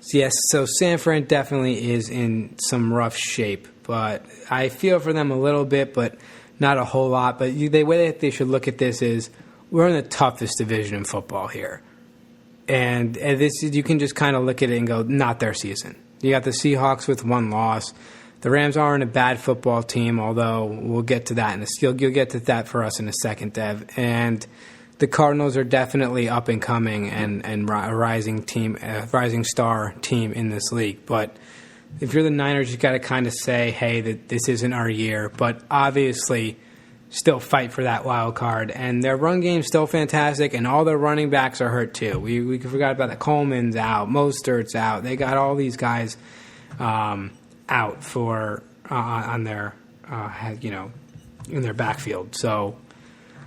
So yes, so San Fran definitely is in some rough shape. But I feel for them a little bit, but not a whole lot. But the way that they should look at this is we're in the toughest division in football here. And this, you can just kind of look at it and go, not their season. You got the Seahawks with 1 loss. The Rams aren't a bad football team, although we'll get to that. You'll get to that for us in a second, Dev. And the Cardinals are definitely up and coming and a rising star team in this league. But if you're the Niners, you got to kind of say, hey, that this isn't our year. But obviously, still fight for that wild card. And their run game's still fantastic, and all their running backs are hurt too. We forgot about that. Coleman's out, Mostert's out. They got all these guys out for on their in their backfield. So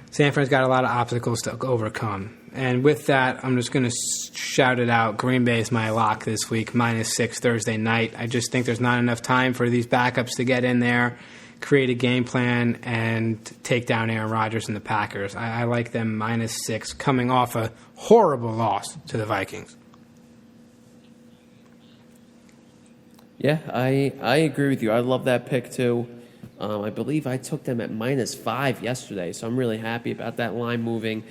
San Fran's got a lot of obstacles to overcome. And with that, I'm just going to shout it out. Green Bay is my lock this week, -6 Thursday night. I just think there's not enough time for these backups to get in there. create a game plan and take down Aaron Rodgers and the Packers. I like them -6 coming off a horrible loss to the Vikings.
Yeah, I agree with you. I love that pick too. I believe I took them at -5 yesterday, so I'm really happy about that line moving.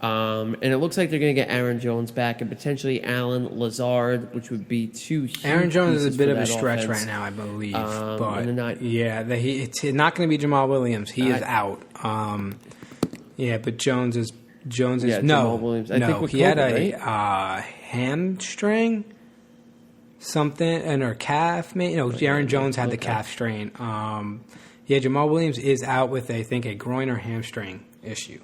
And it looks like they're going to get Aaron Jones back and potentially Allen Lazard, which would be two huge
Aaron Jones is a
pieces
bit
for
of a
that
stretch
offense.
right now, I believe.
And they're not,
It's not going to be Jamal Williams. He is out. But Jones is
Yeah,
no.
Jamal Williams. I think with
he had
COVID,
a hamstring, something, or calf. Maybe no. Aaron Jones had the calf strain. Jamal Williams is out with I think a groin or hamstring issue.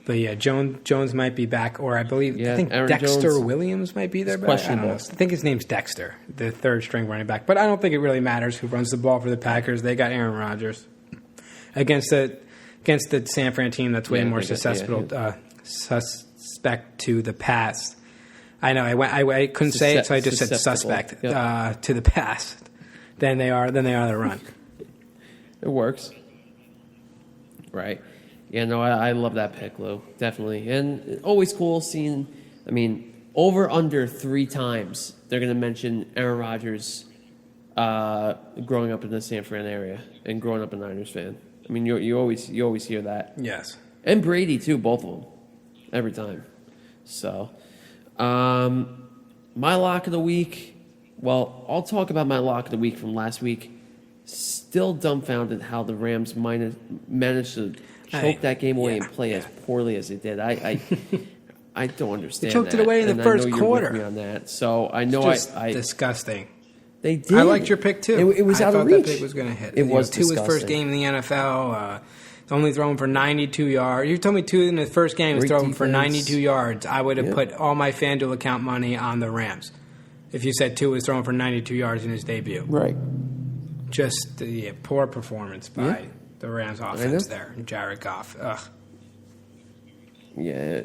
But yeah, Jones might be back, or I think
Aaron
Dexter
Jones
Williams might be there. But I don't know.
questionable.
I think his name's Dexter, the third string running back. But I don't think it really matters who runs the ball for the Packers. They got Aaron Rodgers against the San Fran team that's way more suspect to the pass. I know I couldn't say it, so I just said suspect to the pass than they are the run.
It works. Right. Yeah, no, I love that pick, Lou. Definitely. And always cool seeing, over under 3 times they're going to mention Aaron Rodgers growing up in the San Fran area and growing up a Niners fan. You always hear that.
Yes.
And Brady, too, both of them. Every time. So, my lock of the week, well, I'll talk about my lock of the week from last week. Still dumbfounded how the Rams managed to choke that game away and play as poorly as they did. I don't understand.
They choked
that.
it away in the first
I know
quarter.
You're with me on that. So I know
I disgusting.
They did.
I liked your pick too.
It was out of
reach. I
reach.
thought that pick was going to hit.
It was
Tua his
disgusting.
first game in the NFL. Only throwing for 92 yards. You told me Tua in the first game was throwing for 92 yards. I would have put all my FanDuel account money on the Rams if you said Tua was throwing for 92 yards in his debut.
Right.
Just poor performance by the Rams offense there. And Jared Goff. Ugh.
Yeah,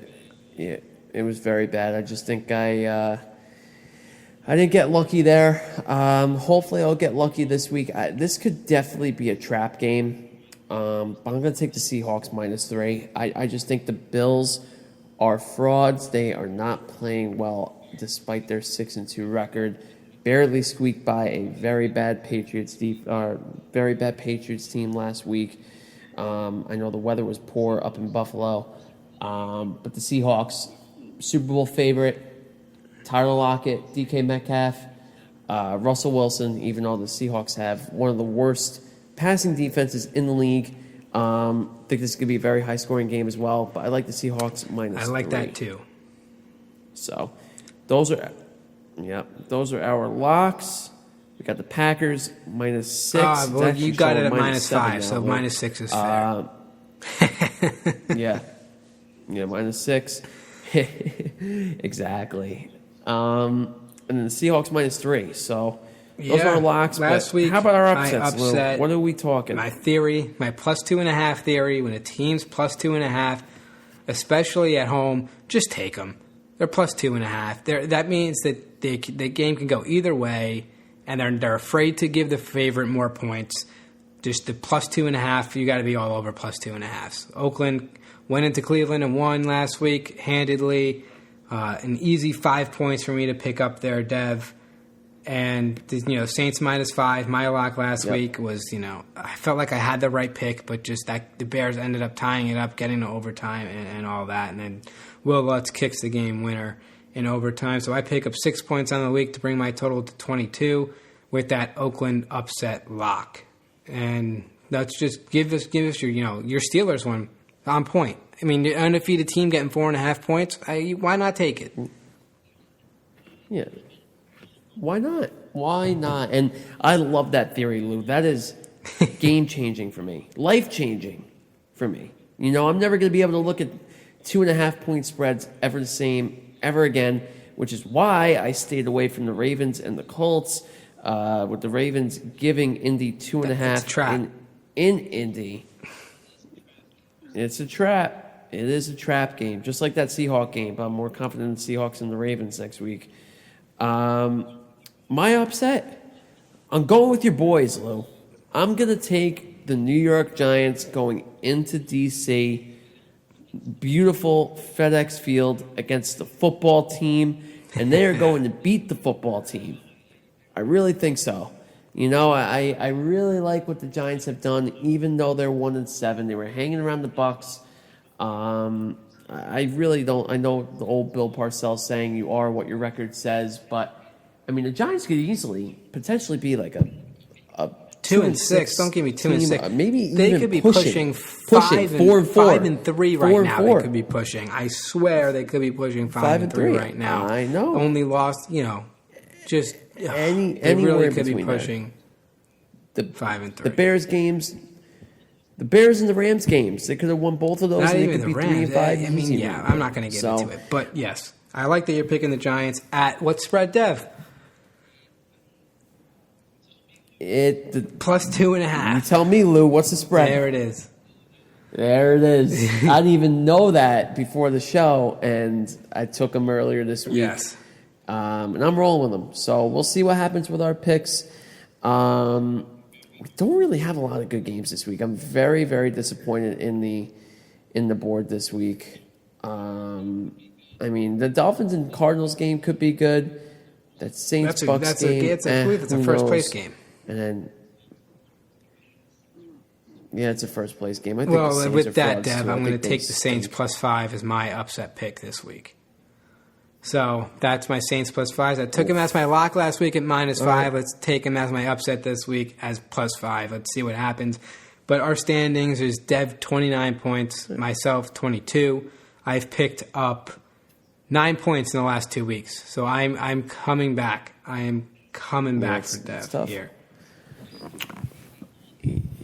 it was very bad. I just think I didn't get lucky there. Hopefully, I'll get lucky this week. This could definitely be a trap game. But I'm going to take the Seahawks -3. I just think the Bills are frauds. They are not playing well despite their 6-2 record. Barely squeaked by a very bad Patriots team last week. I know the weather was poor up in Buffalo. But the Seahawks, Super Bowl favorite, Tyler Lockett, DK Metcalf, Russell Wilson, even though the Seahawks have one of the worst passing defenses in the league. I think this could be a very high-scoring game as well, but I like the Seahawks -3.
I like that too.
So those are our locks. We got the Packers -6.
Well, you got it at -5,
now,
so
but,
-6 is fair.
Yeah, -6. Exactly. And then the Seahawks -3. So those are our locks.
Last week,
how about our upsets,
I
Lou?
upset
What are we talking?
My theory, my +2.5 theory, when a team's +2.5, especially at home, just take them. They're +2.5. That means that the game can go either way, and they're afraid to give the favorite more points. Just the +2.5, you got to be all over +2.5s. Oakland went into Cleveland and won last week handedly. An easy 5 points for me to pick up there, Dev. And Saints -5. My lock last week was I felt like I had the right pick, but just that the Bears ended up tying it up, getting to overtime and all that, and then Will Lutz kicks the game winner in overtime. So I pick up 6 points on the week to bring my total to 22 with that Oakland upset lock. And that's just give us your your Steelers one on point. The undefeated team getting 4.5 points. Why not take it?
Yeah. Why not? Why not? And I love that theory, Lou. That is game-changing for me. Life-changing for me. I'm never going to be able to look at 2.5-point spreads ever the same ever again, which is why I stayed away from the Ravens and the Colts, with the Ravens giving Indy 2.5 in Indy. It's a trap. It is a trap game, just like that Seahawks game, but I'm more confident in the Seahawks and the Ravens next week. My upset, I'm going with your boys, Lou. I'm going to take the New York Giants going into D.C., beautiful FedEx Field against the football team, and they are going to beat the football team. I really think so. You know, I really like what the Giants have done, even though they're 1-7. They were hanging around the Bucs. I really don't. I know the old Bill Parcells saying you are what your record says, but I mean the Giants could easily potentially be like a
2-6. Don't give me 2-6.
Maybe
they
even
could be pushing 5-3 right now. They could be pushing. I swear they could be pushing 5-3 right now.
I know.
Only lost, just
they
really could be pushing
the
5-3.
The Bears games. The Bears and the Rams games, they could have won both of those.
Not
and
even
they could
the
be
Rams.
3-5.
I mean, yeah, I'm not going to get into it. But yes, I like that you're picking the Giants at what spread, Dev? Plus 2.5.
You tell me, Lou, what's the spread?
There it is.
There it is. I didn't even know that before the show, and I took them earlier this week.
Yes.
And I'm rolling with them. So we'll see what happens with our picks. We don't really have a lot of good games this week. I'm very, very disappointed in the board this week. I mean, the Dolphins and Cardinals game could be good. That Saints Bucks game.
I believe it's a first place game.
And then, yeah, it's a first place game. I think
well, with that, Dev, I'm going to take the Saints +5 as my upset pick this week. So that's my Saints +5. I took him as my lock last week at -5. Right. Let's take him as my upset this week as +5. Let's see what happens. But our standings is Dev 29 points, myself 22. I've picked up 9 points in the last 2 weeks. So I'm coming back. I am coming back for Dev here.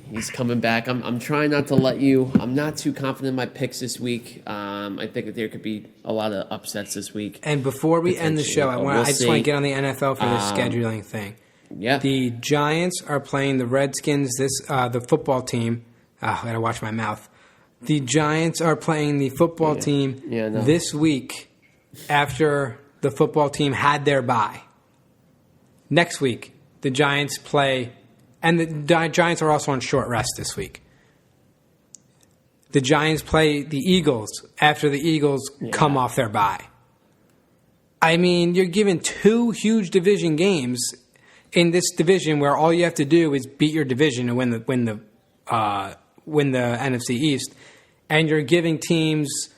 He's coming back. I'm trying not to let you. I'm not too confident in my picks this week. I think that there could be a lot of upsets this week.
And before we end the show, I just want to get on the NFL for this scheduling thing.
Yeah.
The Giants are playing the Redskins. The football team. I gotta watch my mouth. The Giants are playing the football team this week after the football team had their bye. Next week, the Giants play. And the Giants are also on short rest this week. The Giants play the Eagles after the Eagles come off their bye. I mean, you're given 2 huge division games in this division where all you have to do is beat your division and win the NFC East, and you're giving teams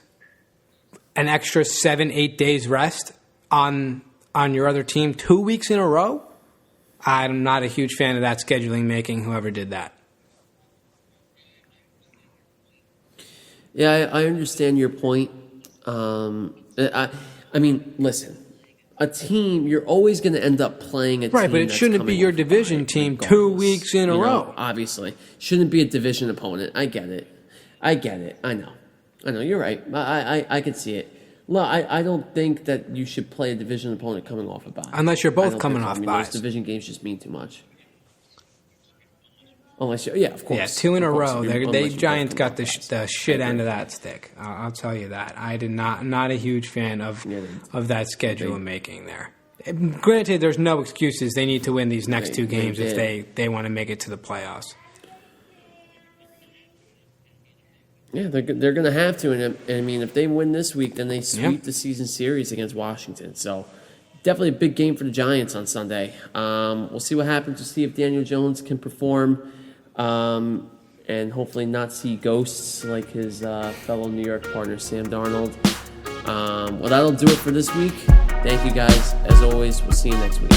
an extra 7-8 days rest on your other team 2 weeks in a row. I'm not a huge fan of that scheduling making, whoever did that.
Yeah, I understand your point. I mean, listen, a team, you're always going to end up playing a team.
Right, but it shouldn't be your division team 2 weeks in a row.
Obviously. Shouldn't be a division opponent. I get it. I know. You're right. I can see it. Look, I don't think that you should play a division opponent coming off a bye.
Unless you're both coming off buys.
Those division games just mean too much. Unless you're, of course.
Yeah, 2 in a row. They Giants got the shit end of that stick. I'll tell you that. I did not a huge fan of that schedule making there. Granted, there's no excuses. They need to win these next 2 games if they want to make it to the playoffs.
Yeah, they're going to have to. And I mean, if they win this week, then they sweep the season series against Washington. So definitely a big game for the Giants on Sunday. We'll see what happens. We'll see if Daniel Jones can perform and hopefully not see ghosts like his fellow New York partner, Sam Darnold. Well, that'll do it for this week. Thank you, guys. As always, we'll see you next week.